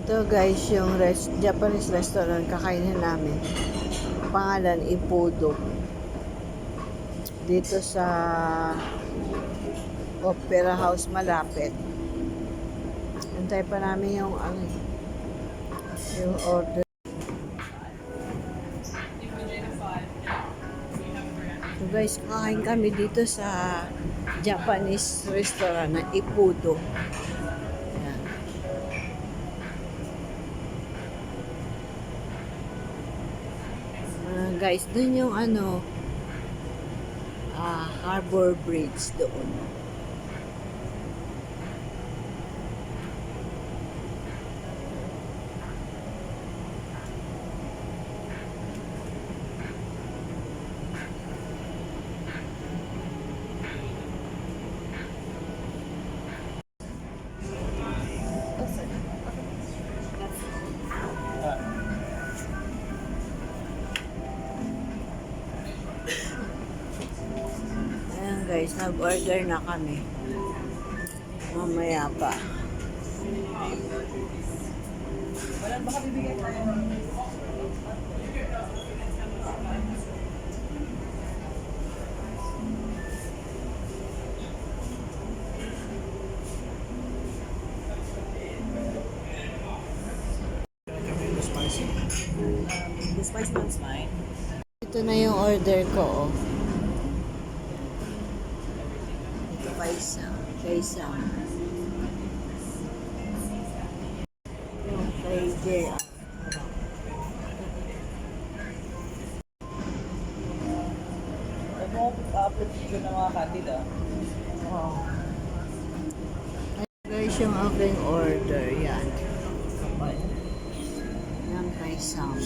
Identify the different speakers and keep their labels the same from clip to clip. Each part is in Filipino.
Speaker 1: Ito guys, yung Japanese restaurant kakainin namin. Pangalan, Ippudo. Dito sa Opera House malapit. Antay pa namin yung order. So guys, kakain kami dito sa Japanese restaurant na Ippudo. Ayan. Guys, dun yung Harbor Bridge doon. Ayan guys, nag-order na kami. Mamaya pa.
Speaker 2: Baka bibigyan tayo. The spicy one's mine.
Speaker 1: Ito na yung order ko, oh. Ito kay Sam. Yung kay JR.
Speaker 2: Ano mo pa-upload video ng mga candida?
Speaker 1: Oh. Guys, yung aking order, yan. Yan kay Sam.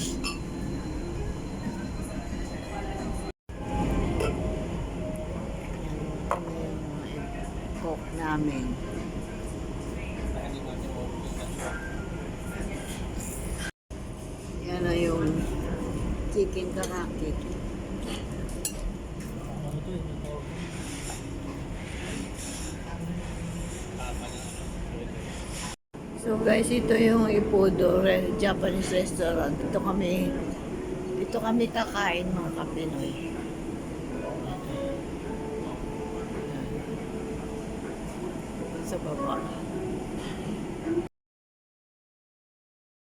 Speaker 1: Coke namin. Yan na yung chicken karaki. So guys, ito yung Ippudo Japanese restaurant. Dito kami kakain mga Kapinoy. Sa baba.